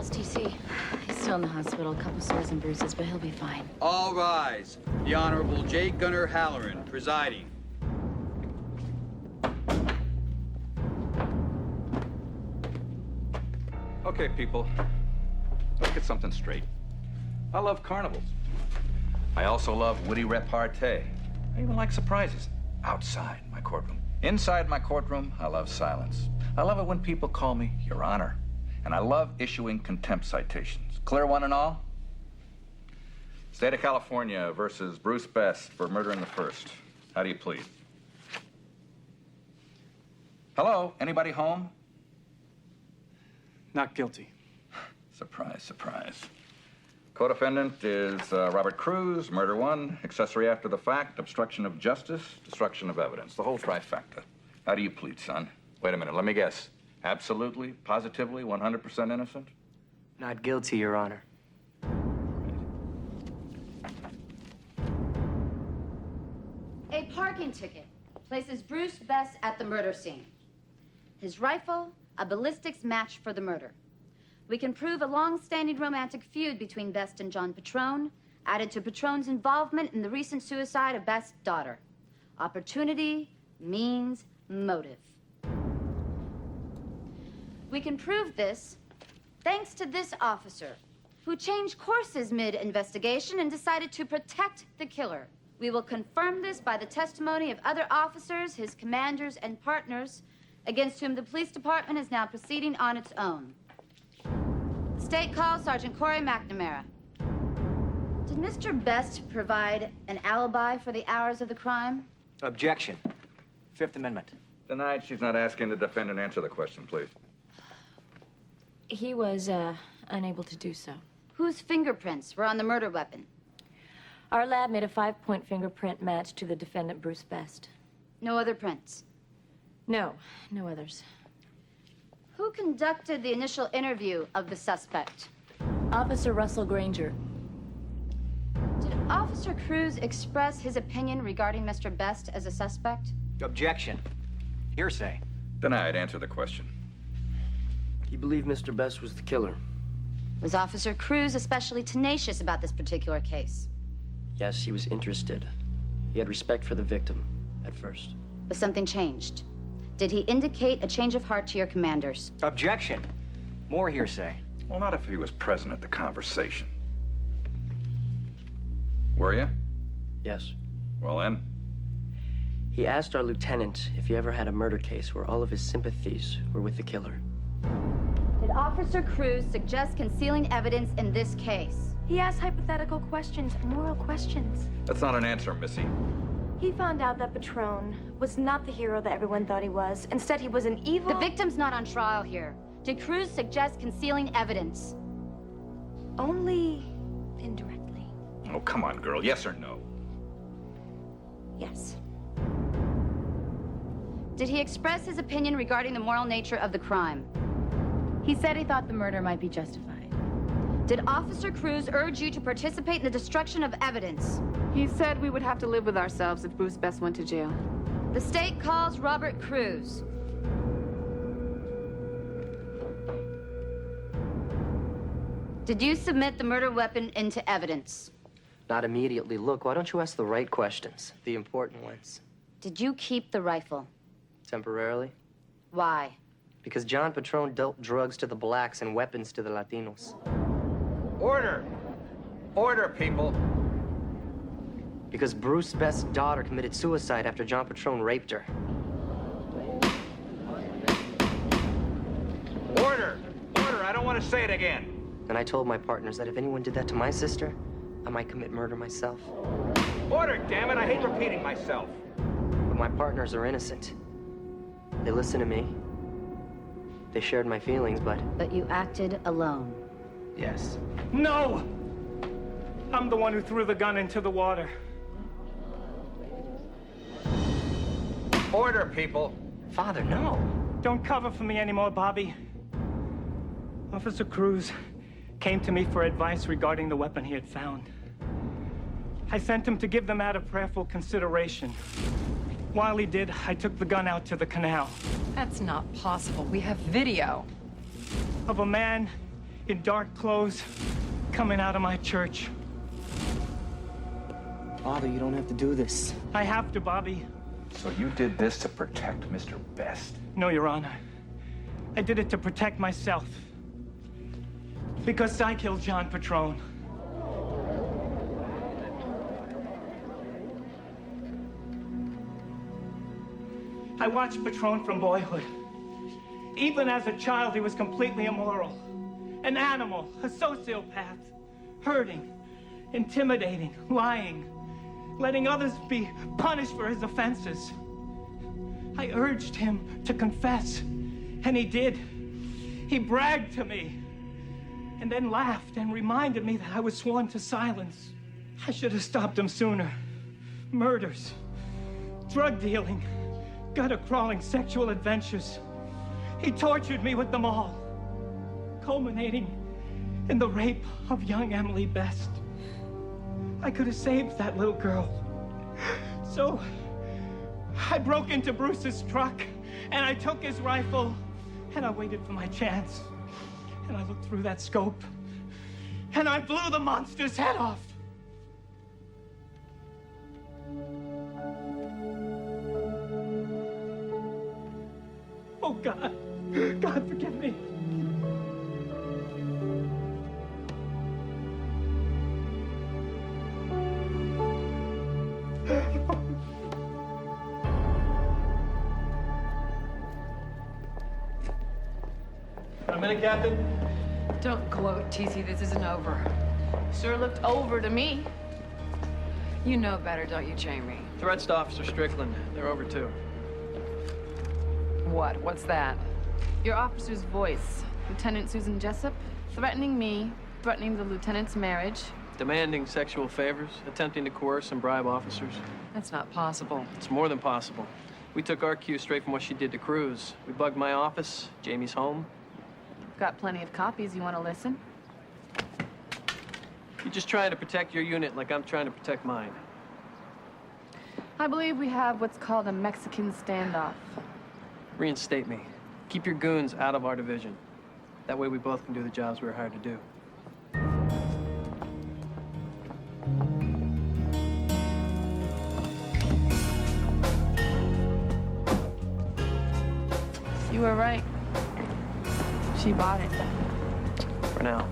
How's TC? He's still in the hospital. A couple sores and bruises, but he'll be fine. All rise. The Honorable J. Gunnar Halloran, presiding. Okay, people. Let's get something straight. I love carnivals. I also love witty repartee. I even like surprises outside my courtroom. Inside my courtroom, I love silence. I love it when people call me Your Honor. And I love issuing contempt citations. Clear one and all? State of California versus Bruce Best for murder in the first. How do you plead? Hello? Anybody home? Not guilty. Surprise, surprise. Co-defendant is Robert Cruz, murder one, accessory after the fact, obstruction of justice, destruction of evidence. The whole trifecta. How do you plead, son? Wait a minute, let me guess. Absolutely, positively, 100% innocent? Not guilty, Your Honor. A parking ticket places Bruce Best at the murder scene. His rifle, a ballistics match for the murder. We can prove a long-standing romantic feud between Best and John Patrone, added to Patrone's involvement in the recent suicide of Best's daughter. Opportunity, means, motive. We can prove this thanks to this officer, who changed courses mid-investigation and decided to protect the killer. We will confirm this by the testimony of other officers, his commanders, and partners, against whom the police department is now proceeding on its own. State call Sergeant Corey McNamara. Did Mr. Best provide an alibi for the hours of the crime? Objection. Fifth Amendment. Denied. She's not asking the defendant. Answer the question, please. He was, unable to do so. Whose fingerprints were on the murder weapon? Our lab made a 5-point fingerprint match to the defendant, Bruce Best. No other prints? No, no others. Who conducted the initial interview of the suspect? Officer Russell Granger. Did Officer Cruz express his opinion regarding Mr. Best as a suspect? Objection. Hearsay. Denied. Answer the question. He believed Mr. Best was the killer. Was Officer Cruz especially tenacious about this particular case? Yes, he was interested. He had respect for the victim at first. But something changed. Did he indicate a change of heart to your commanders? Objection. More hearsay. Well, not if he was present at the conversation. Were you? Yes. Well, then. He asked our lieutenant if he ever had a murder case where all of his sympathies were with the killer. Did Officer Cruz suggest concealing evidence in this case? He asked hypothetical questions, moral questions. That's not an answer, Missy. He found out that Patrone was not the hero that everyone thought he was. Instead, he was an evil... The victim's not on trial here. Did Cruz suggest concealing evidence? Only indirectly. Oh, come on, girl. Yes or no? Yes. Did he express his opinion regarding the moral nature of the crime? He said he thought the murder might be justified. Did Officer Cruz urge you to participate in the destruction of evidence? He said we would have to live with ourselves if Bruce Best went to jail. The state calls Robert Cruz. Did you submit the murder weapon into evidence? Not immediately. Look, why don't you ask the right questions? The important ones. Did you keep the rifle? Temporarily? Why? Because John Patrone dealt drugs to the blacks and weapons to the Latinos. Order! Order, people! Because Bruce Best's daughter committed suicide after John Patrone raped her. Order! Order! I don't want to say it again. And I told my partners that if anyone did that to my sister, I might commit murder myself. Order, damn it! I hate repeating myself. But my partners are innocent. They listened to me. They shared my feelings, but... But you acted alone. Yes. No! I'm the one who threw the gun into the water. Order, people! Father, no! Don't cover for me anymore, Bobby. Officer Cruz came to me for advice regarding the weapon he had found. I sent him to give the matter prayerful consideration. While he did, I took the gun out to the canal. That's not possible. We have video. Of a man in dark clothes, coming out of my church. Father, you don't have to do this. I have to, Bobby. So you did this to protect Mr. Best? No, Your Honor. I did it to protect myself. Because I killed John Patrone. I watched Patrone from boyhood. Even as a child, he was completely immoral. An animal, a sociopath, hurting, intimidating, lying, letting others be punished for his offenses. I urged him to confess, and he did. He bragged to me, and then laughed and reminded me that I was sworn to silence. I should have stopped him sooner. Murders, drug dealing, gutter-crawling sexual adventures. He tortured me with them all, culminating in the rape of young Emily Best. I could have saved that little girl. So I broke into Bruce's truck, and I took his rifle, and I waited for my chance. And I looked through that scope, and I blew the monster's head off. Oh, God. God, forgive me. A minute, Captain. Don't gloat, TC. This isn't over. Sure looked over to me. You know better, don't you, Jamie? Threats to Officer Strickland. They're over, too. What? What's that? Your officer's voice. Lieutenant Susan Jessup, threatening me, threatening the lieutenant's marriage. Demanding sexual favors, attempting to coerce and bribe officers. That's not possible. It's more than possible. We took our cue straight from what she did to Cruz. We bugged my office, Jamie's home. Got plenty of copies. You want to listen? You're just trying to protect your unit like I'm trying to protect mine. I believe we have what's called a Mexican standoff. Reinstate me. Keep your goons out of our division. That way we both can do the jobs we're hired to do. You were right. She bought it. For now.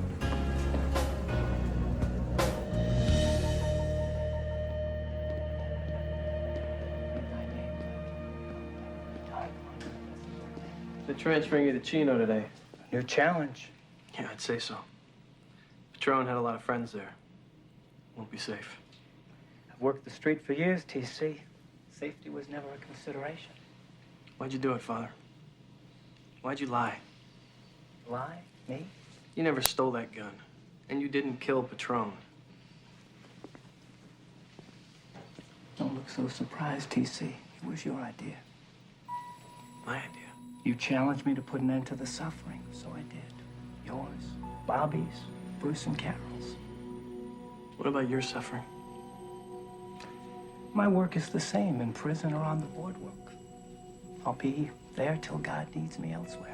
They're transferring you to Chino today. New challenge. Yeah, I'd say so. Patrone had a lot of friends there. Won't be safe. I've worked the street for years, TC. Safety was never a consideration. Why'd you do it, Father? Why'd you lie? Lie? Me? You never stole that gun. And you didn't kill Patrone. Don't look so surprised, TC. It was your idea. My idea. You challenged me to put an end to the suffering, so I did. Yours, Bobby's, Bruce and Carol's. What about your suffering? My work is the same in prison or on the boardwalk. I'll be there till God needs me elsewhere.